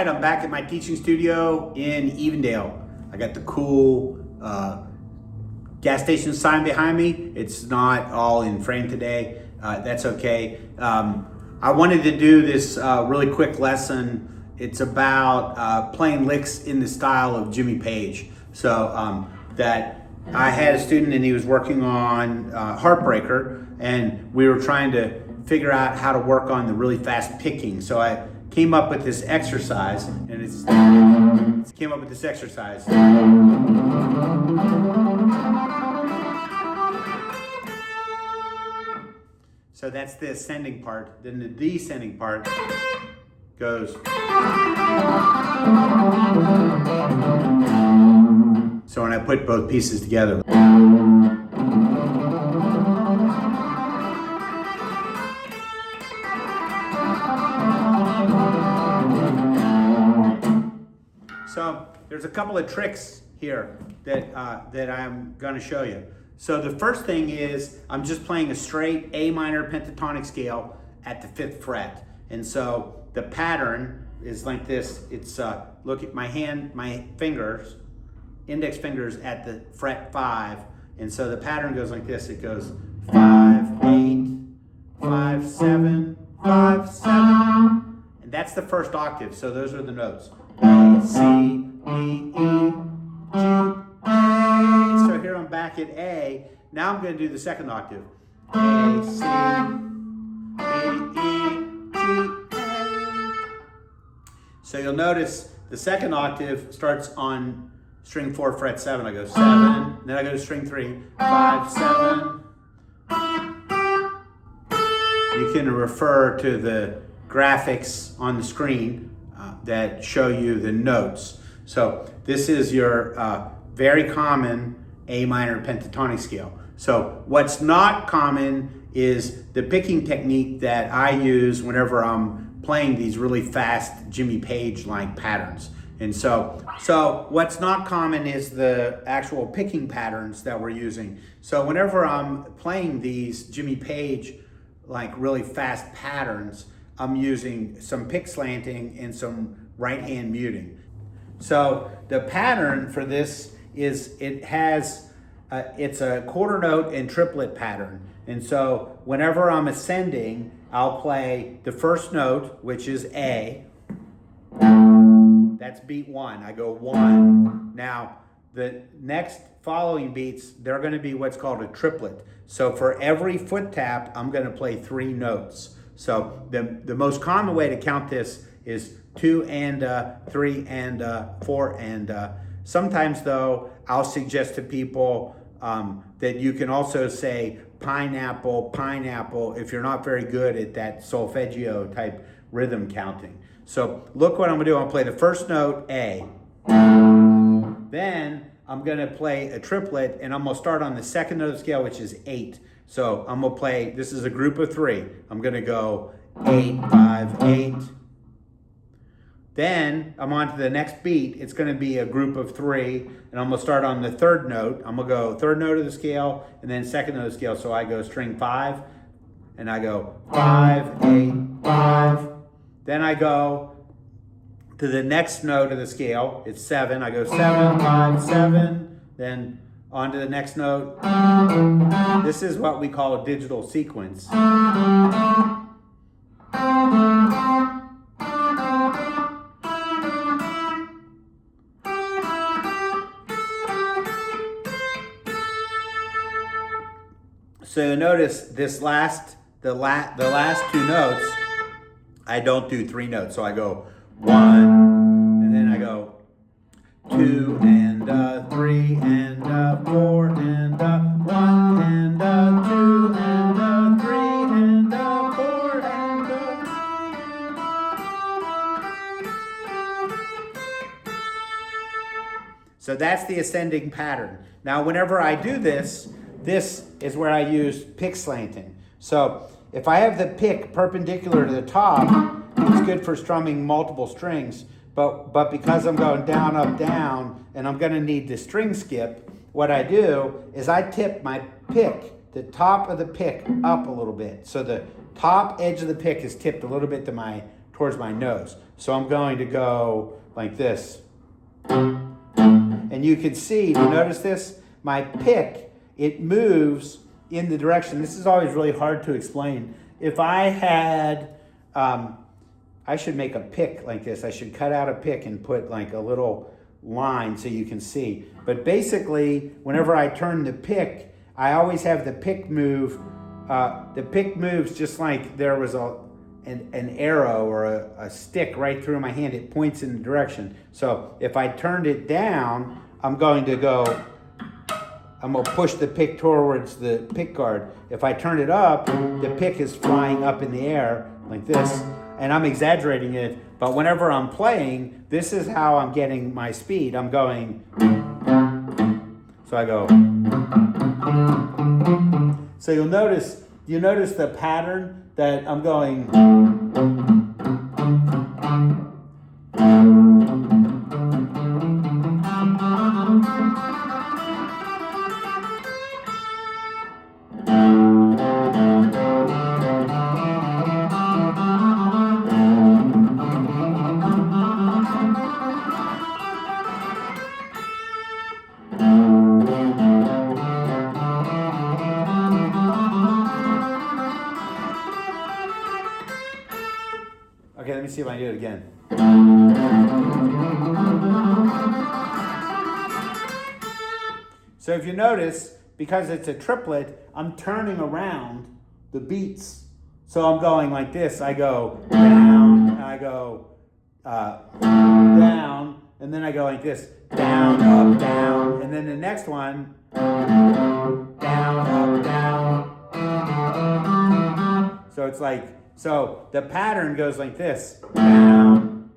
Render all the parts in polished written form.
right, I'm back at my teaching studio in Evendale. I got the cool gas station sign behind me. It's not all in frame today. That's okay. I wanted to do this really quick lesson. It's about playing licks in the style of Jimmy Page. So that I had a student and he was working on Heartbreaker, and we were trying to figure out how to work on the really fast picking. So I came up with this exercise, and came up with this exercise. So that's the ascending part. Then the descending part goes. So when I put both pieces together. So there's a couple of tricks here that I'm going to show you. So the first thing is I'm just playing a straight A minor pentatonic scale at the 5th fret. And so the pattern is like this. It's look at my hand, my fingers, index fingers at the fret 5. And so the pattern goes like this. It goes 5, 8, 5, 7, 5, 7. And that's the first octave. So those are the notes. A, C, B, E, G, A. So here I'm back at A. Now I'm going to do the second octave. A, C, B, E, G, A. So you'll notice the second octave starts on string 4, fret 7. I go 7, then I go to string 3, 5, 7. You can refer to the graphics on the screen that show you the notes. So this is your very common A minor pentatonic scale. So what's not common is the picking technique that I use whenever I'm playing these really fast Jimmy Page-like patterns. And so what's not common is the actual picking patterns that we're using. So whenever I'm playing these Jimmy Page like really fast patterns, I'm using some pick slanting and some right hand muting. So the pattern for this is it's a quarter note and triplet pattern. And so whenever I'm ascending, I'll play the first note, which is A. That's beat 1. I go 1. Now the next following beats, they're going to be what's called a triplet. So for every foot tap, I'm going to play 3 notes. So the most common way to count this is 2 and 3 and 4 and sometimes though I'll suggest to people that you can also say pineapple, pineapple if you're not very good at that solfeggio type rhythm counting. So look what I'm gonna do. I'll play the first note A. Then I'm gonna play a triplet and I'm gonna start on the second note of the scale, which is 8. So I'm gonna play, this is a group of 3. I'm gonna go 8, 5, 8. Then I'm on to the next beat. It's gonna be a group of 3, and I'm gonna start on the third note. I'm gonna go third note of the scale, and then second note of the scale. So I go string 5, and I go 5, 8, 5. Then I go to the next note of the scale. It's 7. I go 7, 5, 7. Then on to the next note. This is what we call a digital sequence. So notice this the last 2 notes, I don't do 3 notes. So I go 1, and then I go 2 and 3 and 4 and 1 and 2 and 3 and 4 and So that's the ascending pattern. Now whenever I do this, this is where I use pick slanting. So if I have the pick perpendicular to the top, it's good for strumming multiple strings. But because I'm going down, up, down, and I'm going to need the string skip, what I do is I tip my pick, the top of the pick, up a little bit. So the top edge of the pick is tipped a little bit to my towards my nose. So I'm going to go like this. And you can see, do you notice this? My pick, it moves in the direction. This is always really hard to explain. If I had, I should make a pick like this. I should cut out a pick and put like a little line so you can see. But basically, whenever I turn the pick, I always have the pick move. The pick moves just like there was an arrow or a stick right through my hand. It points in the direction. So if I turned it down, I'm going to push the pick towards the pick guard. If I turn it up, the pick is flying up in the air like this. And I'm exaggerating it, but whenever I'm playing, this is how I'm getting my speed. I'm going, so I go. So you notice the pattern that I'm going. Okay, let me see if I can do it again. So if you notice, because it's a triplet, I'm turning around the beats. So I'm going like this. I go down, and I go down, and then I go like this. Down, up, down. And then the next one, down, up, down. So it's like, so the pattern goes like this. Down.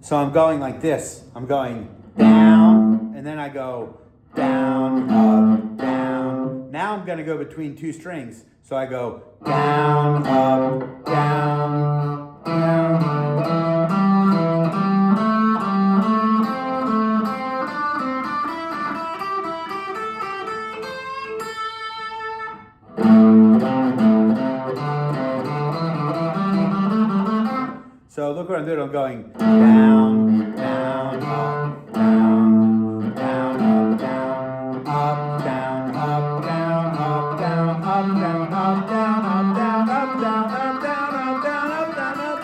So I'm going like this. I'm going down, and then I go down, up, down. Now I'm going to go between two strings. So I go down, up, down, down. So look what I'm doing. I'm going down, down, up, down, down, up, down, up, down, up, down, up, down, up, down, up, down, up, down, up, down, up, down, up, down, up, down, up.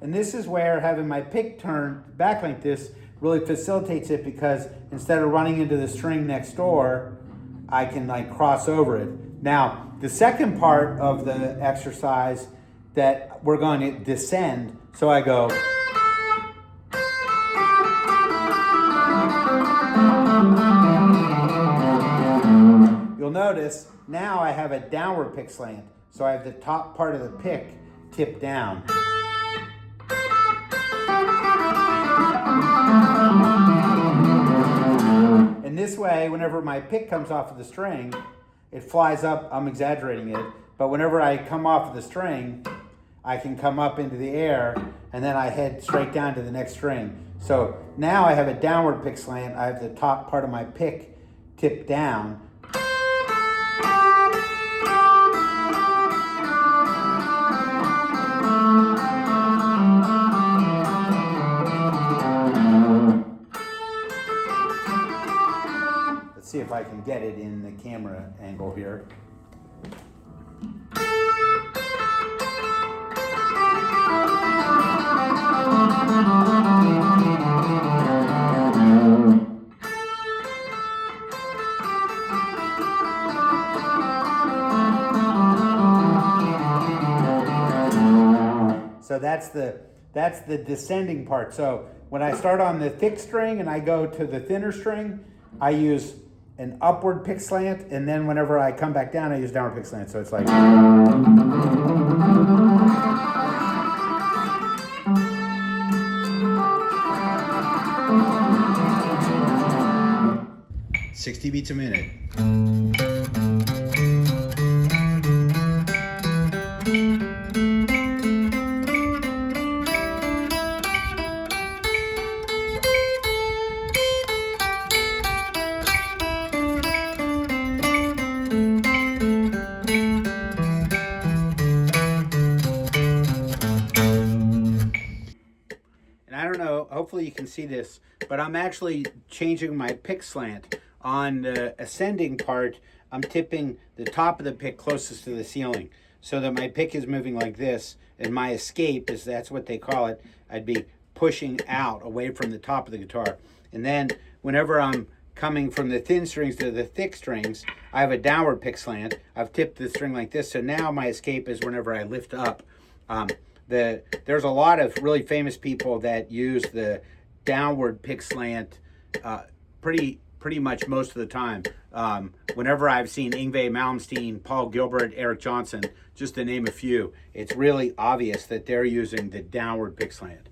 And this is where having my pick turned back like this really facilitates it, because instead of running into the string next door, I can like cross over it. Now, the second part of the exercise that we're going to descend. So I go. You'll notice now I have a downward pick slant. So I have the top part of the pick tipped down. And this way, whenever my pick comes off of the string, it flies up. I'm exaggerating it. But whenever I come off of the string, I can come up into the air, and then I head straight down to the next string. So now I have a downward pick slant. I have the top part of my pick tipped down. Let's see if I can get it in the camera angle here. So that's the descending part. So when I start on the thick string and I go to the thinner string, I use an upward pick slant, and then whenever I come back down, I use downward pick slant. So it's like 60 beats a minute. hopefully you can see this, but I'm actually changing my pick slant. On the ascending part, I'm tipping the top of the pick closest to the ceiling so that my pick is moving like this, and my escape, is that's what they call it, I'd be pushing out away from the top of the guitar. And then whenever I'm coming from the thin strings to the thick strings, I have a downward pick slant. I've tipped the string like this, so now my escape is whenever I lift up. There's a lot of really famous people that use the downward pick slant pretty much most of the time. Whenever I've seen Yngwie Malmsteen, Paul Gilbert, Eric Johnson, just to name a few, it's really obvious that they're using the downward pick slant.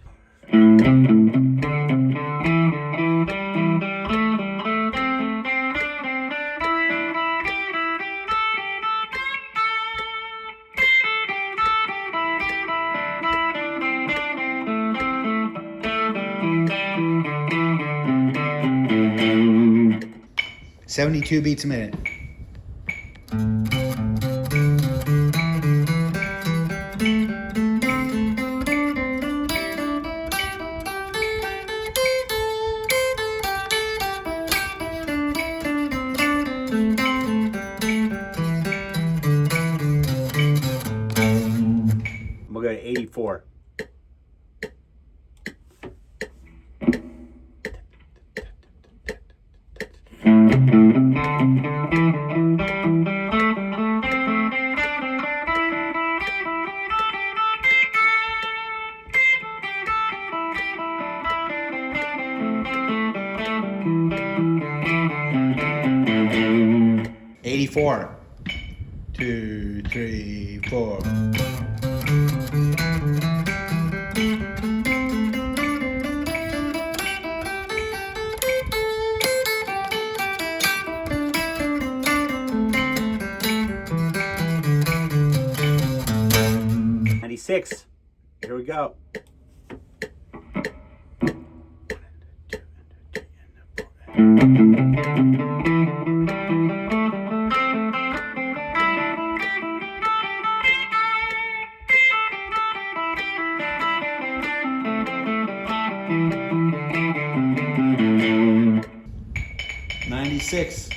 "72 beats a minute." We'll go to 84. "84. 2, 3, 4. "96. Here we go. "96.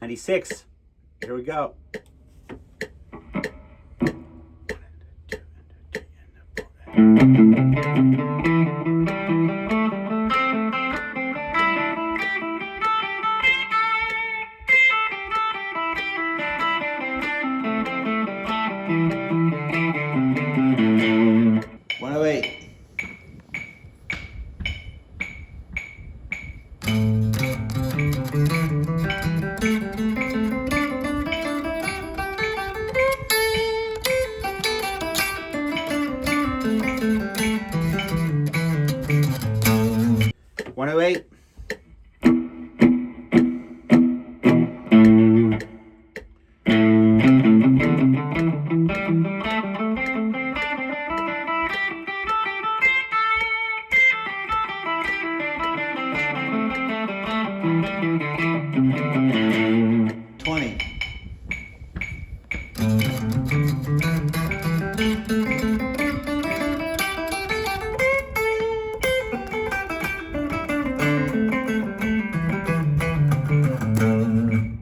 "96. Here we go. "108. "20.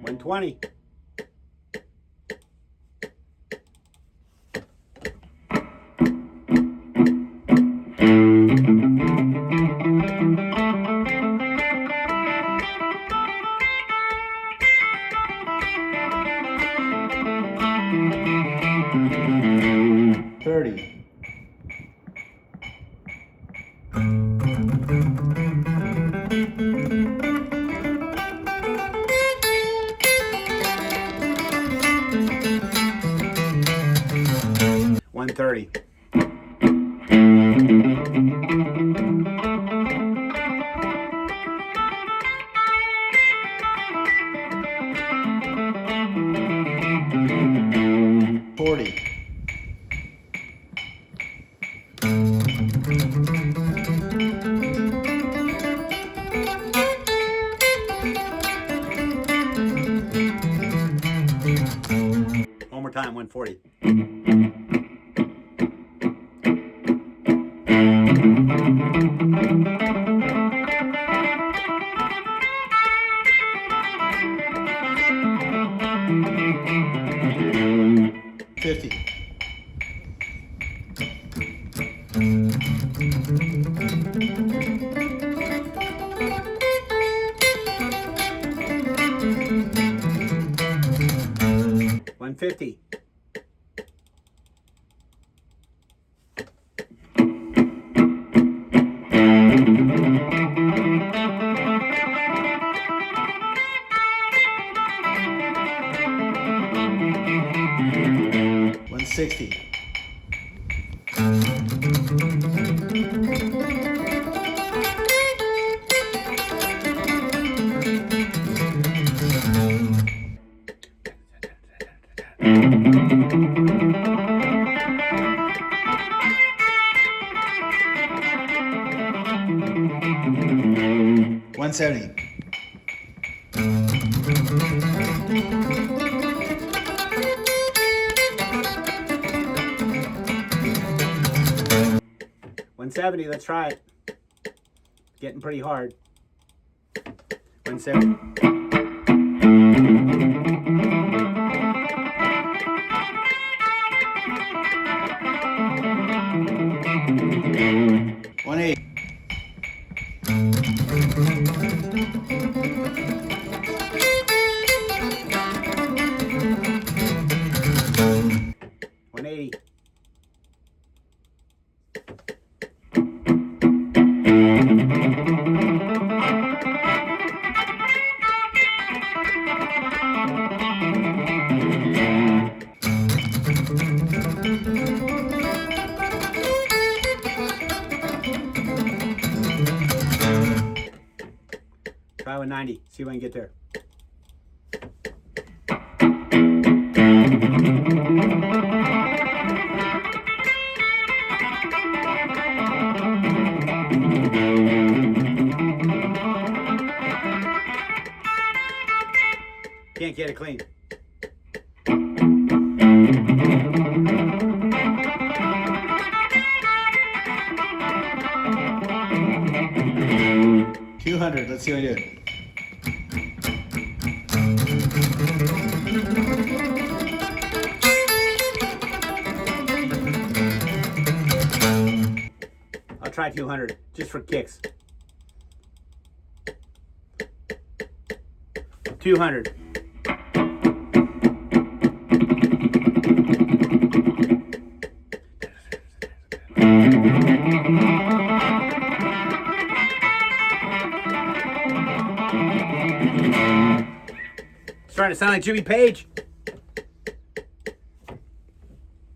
"120. "30. "130. "40. time, 140. $50. $150. $160. $170. $170. Let's try it. Getting pretty hard. $170. $180. $180. Try 190. See if I can get there. Can't get it clean. $200. Let's see what I do. I'll try 200 just for kicks. 200. Starting to sound like Jimmy Page.